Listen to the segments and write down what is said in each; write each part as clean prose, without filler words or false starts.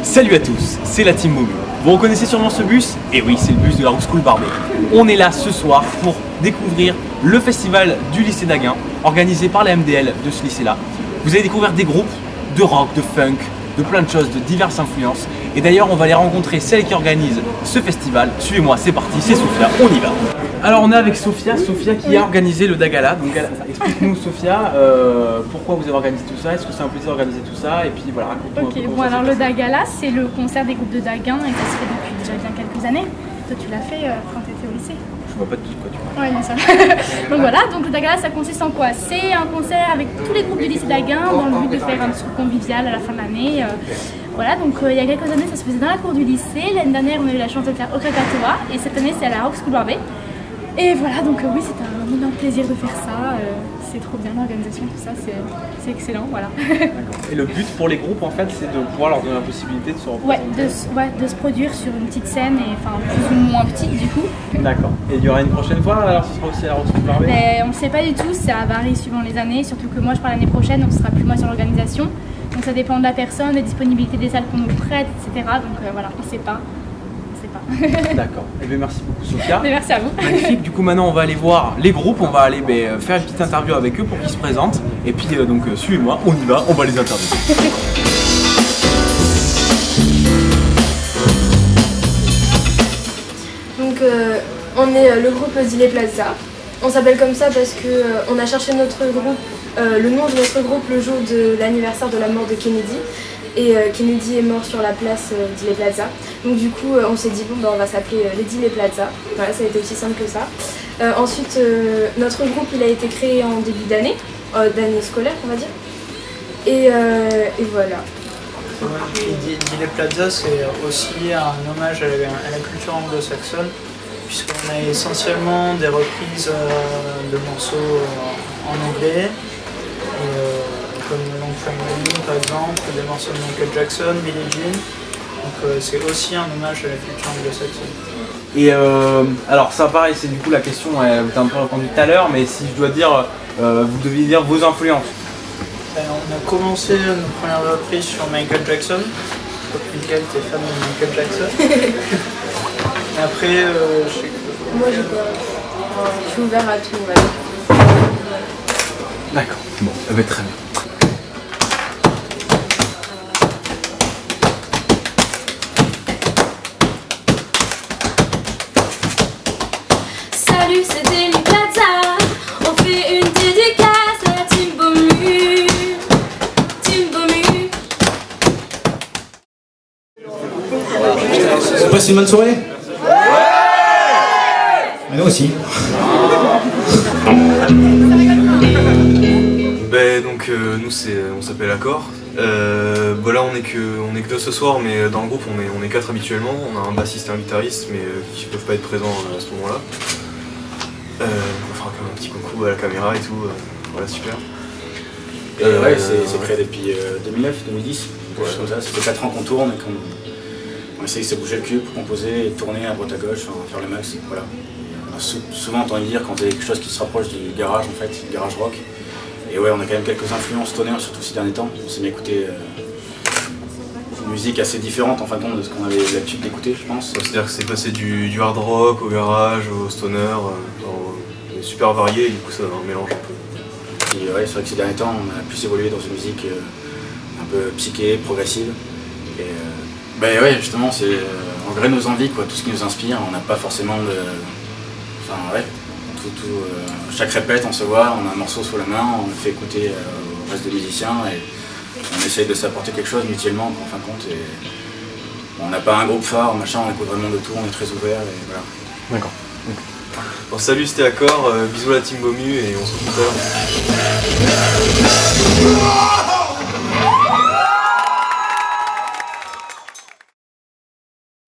Salut à tous, c'est la Team Momu. Vous reconnaissez sûrement ce bus? Et oui, c'est le bus de la Rock School Barbet. On est là ce soir pour découvrir le festival du lycée d'Agen, organisé par la MDL de ce lycée-là. Vous allez découvrir des groupes de rock, de funk, de plein de choses, de diverses influences. Et d'ailleurs, on va aller rencontrer celle qui organise ce festival. Suivez-moi, c'est parti, c'est Sophia, on y va. Alors on est avec Sophia qui a organisé le Dagala. Donc explique-nous Sophia, pourquoi vous avez organisé tout ça, est-ce que c'est un plaisir d'organiser tout ça, et puis voilà, raconte-nous un peu comment bon, ça alors s'est le passé. Dagala, c'est le concert des groupes de Dagen et ça se fait depuis déjà bien quelques années. Toi tu l'as fait quand tu étais au lycée. Je vois pas de tout quoi tu vois. Ouais, bien ça. Donc voilà, donc le Dagala ça consiste en quoi? C'est un concert avec tous les groupes du lycée d'Agen dans le but de faire un truc convivial à la fin de l'année. Voilà, donc il y a quelques années ça se faisait dans la cour du lycée. L'année dernière on a eu la chance de le faire au Krakatoa et cette année c'est à la Rock School Barbet. Et voilà, donc oui, c'est un énorme plaisir de faire ça, c'est trop bien l'organisation, tout ça, c'est excellent, voilà. Et le but pour les groupes en fait, c'est de pouvoir leur donner la possibilité de se représenter. De se produire sur une petite scène, et enfin plus ou moins petite du coup. D'accord. Et il y aura une prochaine fois, alors ce sera aussi à la Rock School Barbet? Mais on ne sait pas du tout, ça varie suivant les années, surtout que moi je pars l'année prochaine, donc ce sera plus moi sur l'organisation. Donc ça dépend de la personne, des disponibilités des salles qu'on nous prête, etc. Donc voilà, on ne sait pas. D'accord. Et bien merci beaucoup Sophia. Merci à vous. Magnifique. Du coup maintenant on va aller voir les groupes, on va aller faire une petite interview avec eux pour qu'ils se présentent. Et puis donc suivez-moi, on y va, on va les interviewer. Donc on est le groupe Zile Plaza. On s'appelle comme ça parce que on a cherché notre groupe, le nom de notre groupe le jour de l'anniversaire de la mort de Kennedy. Et Kennedy est mort sur la place d'Ile Plaza. Donc du coup on s'est dit bon ben on va s'appeler les Dile Plaza. Voilà, ça a été aussi simple que ça. Ensuite notre groupe il a été créé en début d'année scolaire on va dire. Et voilà. Dile Plaza c'est aussi un hommage à la culture anglo-saxonne puisqu'on a essentiellement des reprises de morceaux en anglais. Comme Long Train Running par exemple, des morceaux de Michael Jackson, Billie Jean. Donc c'est aussi un hommage à la culture anglo-saxonne. Et alors ça pareil, c'est du coup la question, vous avez un peu répondu tout à l'heure, mais si je dois dire, vous deviez dire vos influences. On a commencé nos premières reprises sur Michael Jackson. Je crois que Mickaël était fan de Michael Jackson. Et après, je sais que... Moi je suis ouvert à tout, on va dire. D'accord, bon, très bien. Salut, c'est Dile Plaza. On fait une dédicace à la Team Momu. Team Momu. Ça passe une bonne soirée? Ouais. Mais nous aussi. Donc nous on s'appelle Accord. Là on est que deux ce soir, mais dans le groupe on est 4 habituellement. On a un bassiste et un guitariste, mais qui ne peuvent pas être présents à ce moment-là. On fera comme un petit coucou à la caméra et tout. Voilà, super. Et ouais, c'est créé depuis 2009-2010. Ouais. Ça fait 4 ans qu'on tourne et qu'on essaye de se bouger le cul pour composer et tourner à droite à gauche, faire le max. Voilà. On a souvent entendu dire quand il y a quelque chose qui se rapproche du garage en fait, du garage rock. Et ouais, on a quand même quelques influences stoner, surtout ces derniers temps. On s'est mis à écouter une musique assez différente en fin de compte de ce qu'on avait l'habitude d'écouter, je pense. C'est-à-dire que c'est passé du hard rock au garage, au stoner, super varié, et du coup ça un mélange un peu. Et ouais, c'est vrai que ces derniers temps, on a plus évolué dans une musique un peu psyché, progressive. Et ouais, justement, c'est en vrai nos envies, quoi, tout ce qui nous inspire. On n'a pas forcément de... Enfin ouais. Chaque répète, on se voit, on a un morceau sous la main, on le fait écouter au reste des musiciens et on essaye de s'apporter quelque chose mutuellement en fin de compte. Et on n'a pas un groupe phare, machin, on écoute vraiment de tout, on est très ouvert et voilà. D'accord. Bon, salut, c'était Accord, bisous à la Team Momu et on se retrouve tout à l'heure.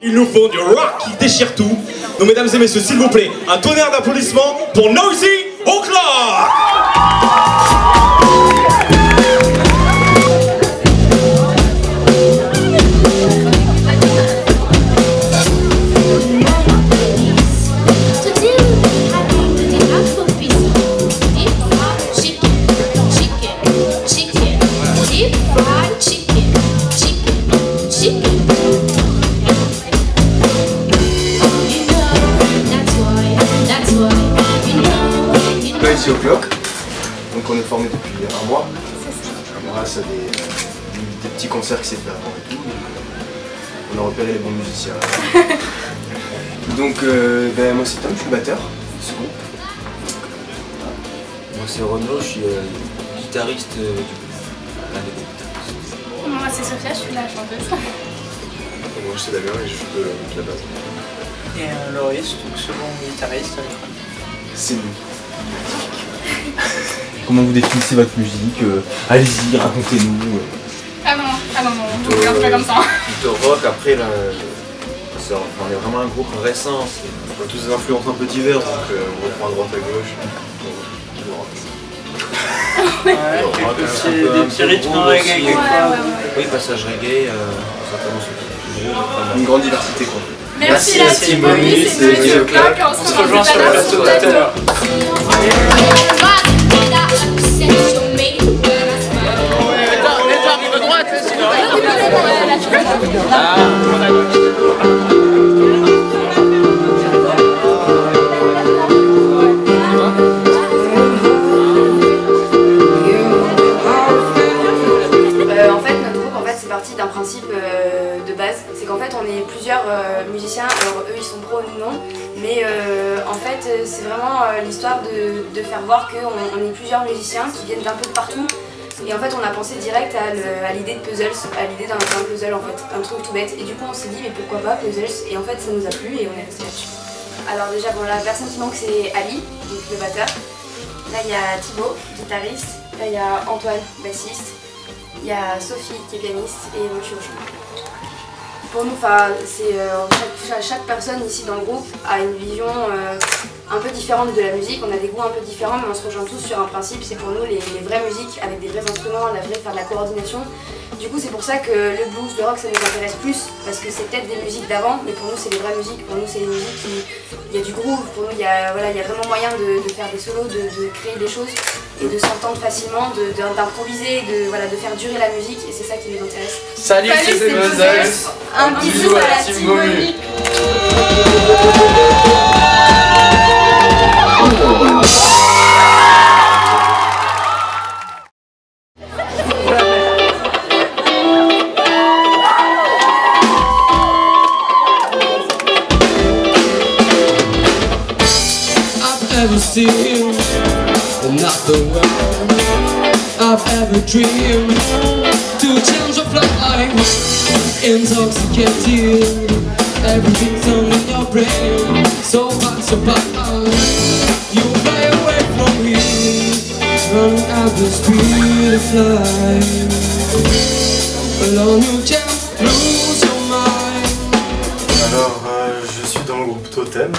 Ils nous font du rock qui déchire tout. Donc mesdames et messieurs, s'il vous plaît, un tonnerre d'applaudissements pour Noisy O'Clock. To do, having the afro piece. If she là ici au Clock. Donc on est formé depuis un mois. Grâce à des petits concerts qui s'est fait avant et tout. On a repéré les bons musiciens. Donc moi c'est Tom, je suis batteur de ce groupe. Moi c'est Renaud, je suis guitariste du groupe. Moi c'est Sophia, je suis la chanteuse. Moi c'est Damien et je joue de la basse. Et Loris, donc second guitariste. C'est lui. Comment vous définissez votre musique? Allez-y, racontez-nous. Ah non, je ne regarde pas comme ça. Plutôt rock, après là, on est vraiment un groupe récent. On a tous des influences un peu diverses, donc on reprend à droite à gauche. Des petits rythmes reggae. Oui, passage reggae, certainement une grande diversité quoi. Merci la team Bobby, c'est Monsieur Clock, on se rejoint sur le plateau tout à l'heure. En fait, notre groupe, c'est parti d'un principe de base. C'est qu'en fait, on est plusieurs musiciens. Alors eux, ils sont pros, nous non. Mais en fait, c'est vraiment l'histoire de faire voir qu'on est plusieurs musiciens qui viennent d'un peu de partout. Et en fait, on a pensé direct à l'idée de puzzles, à l'idée d'un puzzle en fait, un truc tout bête. Et du coup, on s'est dit, mais pourquoi pas puzzles? Et en fait, ça nous a plu et on est resté là-dessus. Alors déjà, bon, la personne qui manque, c'est Ali, donc le batteur. Là, il y a Thibaut, guitariste. Là, il y a Antoine, bassiste. Il y a Sophie qui est pianiste et moi je suis au chant. Pour nous, chaque personne ici dans le groupe a une vision un peu différente de la musique. On a des goûts un peu différents, mais on se rejoint tous sur un principe. C'est pour nous les vraies musiques avec des vrais instruments, faire de la coordination. Du coup, c'est pour ça que le blues, le rock, ça nous intéresse plus parce que c'est peut-être des musiques d'avant, mais pour nous, c'est des vraies musiques. Pour nous, c'est des musiques qui, il y a du groove. Pour nous, il y a vraiment moyen de faire des solos, de créer des choses et de s'entendre facilement, d'improviser, de faire durer la musique. Et c'est ça qui nous intéresse. Salut c'est Puzzles. Un bisou à la team Bobby. Ever seen, not the world I've ever dreamed. To change of life, intoxicated. Everything's on in your brain. So fast, you fly away from me, running at the speed of light. Alone you can't lose your mind. Alors, je suis dans le groupe Totem.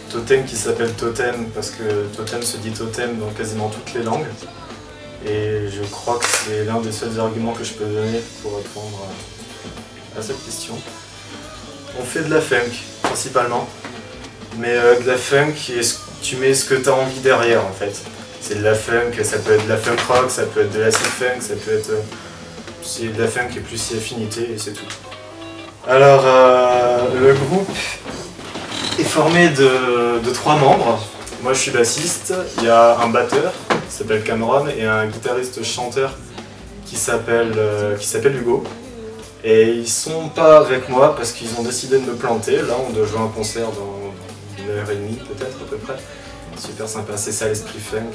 Totem qui s'appelle Totem parce que Totem se dit Totem dans quasiment toutes les langues. Et je crois que c'est l'un des seuls arguments que je peux donner pour répondre à cette question. On fait de la funk, principalement. Mais de la funk, tu mets ce que tu as envie derrière, en fait. C'est de la funk, ça peut être de la funk rock, ça peut être de la acid funk, ça peut être... c'est de la funk et plus si affinité, et c'est tout. Alors, le groupe est formé de 3 membres. Moi je suis bassiste, il y a un batteur qui s'appelle Cameron et un guitariste-chanteur qui s'appelle Hugo. Et ils sont pas avec moi parce qu'ils ont décidé de me planter. Là on doit jouer un concert dans 1h30 peut-être à peu près. Super sympa, c'est ça l'esprit funk,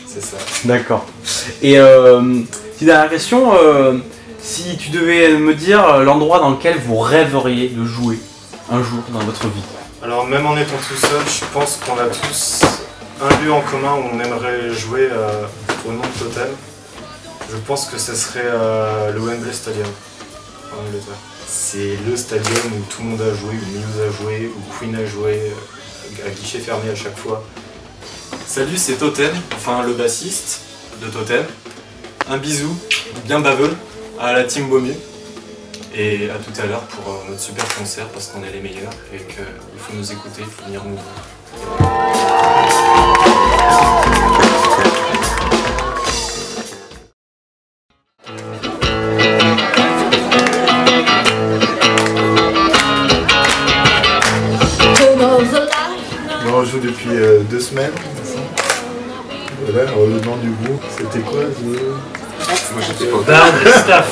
c'est ça. D'accord. Et petite dernière question, si tu devais me dire l'endroit dans lequel vous rêveriez de jouer un jour dans votre vie. Alors même en étant tout seul, je pense qu'on a tous un lieu en commun où on aimerait jouer au nom de Totem. Je pense que ce serait le Wembley Stadium en Angleterre. C'est le stadium où tout le monde a joué, où Muse a joué, où Queen a joué, à guichet fermé à chaque fois. Salut, c'est Totem, enfin le bassiste de Totem. Un bisou, bien baveux, à la team Bomu. Et à tout à l'heure pour notre super concert parce qu'on est les meilleurs et qu'il faut nous écouter, il faut venir nous voir. On joue depuis 2 semaines. Voilà, alors le nom du groupe, c'était quoi Moi j'étais pas. Bad Staff.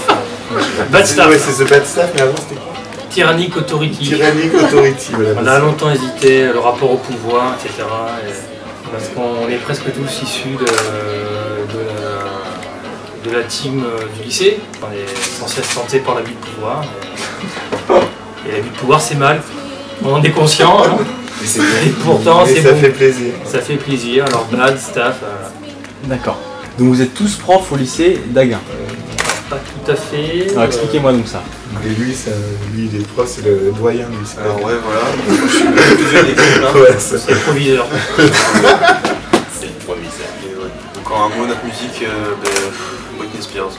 Bad Staff. Ouais, c'est The Bad Staff, mais avant c'était quoi? Tyrannic Authority. Tyrannic Authority, voilà. On a longtemps hésité, le rapport au pouvoir, etc. Parce qu'on est presque tous issus de la team du lycée. On est censé être tenté par l'abus de pouvoir. Et l'abus de pouvoir c'est mal. On en est conscient. Hein. Et pourtant c'est bon. Ça fait plaisir. Ça fait plaisir. Alors Bad Staff. D'accord. Donc vous êtes tous profs au lycée d'Agen. Pas tout à fait. Alors expliquez-moi donc ça. Et lui, il est prof, c'est le doyen du lycée. Alors ouais, voilà. Je suis le plus jeune d'équipe là. Ouais, c'est le proviseur. C'est le proviseur. Donc en un mot, notre musique, Britney Spears.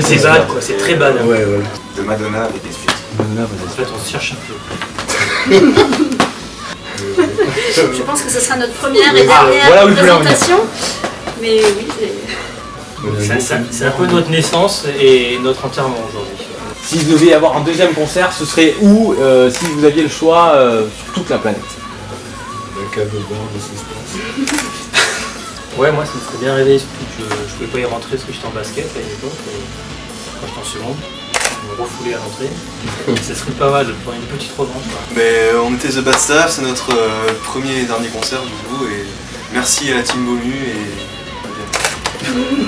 C'est bad quoi, c'est très bad. Hein. Ouais, ouais. De Madonna avec des suites. Madonna, En fait, on se cherche un peu. Je pense que ce sera notre première et dernière voilà présentation. Mais oui, c'est un peu notre naissance et notre enterrement aujourd'hui. Si vous devait y avoir un deuxième concert, ce serait où si vous aviez le choix sur toute la planète? Le cadre de bord de suspense. Ouais, moi ça me ferait bien rêver, surtout que je pouvais pas y rentrer parce que j'étais en basket à l'époque, quand j'étais en seconde. Je me refoulais à l'entrée. Ça serait pas mal de prendre une petite revanche. Mais on était The Bad Staff, c'est notre premier et dernier concert du coup. Et merci à la team Bomu et à bientôt.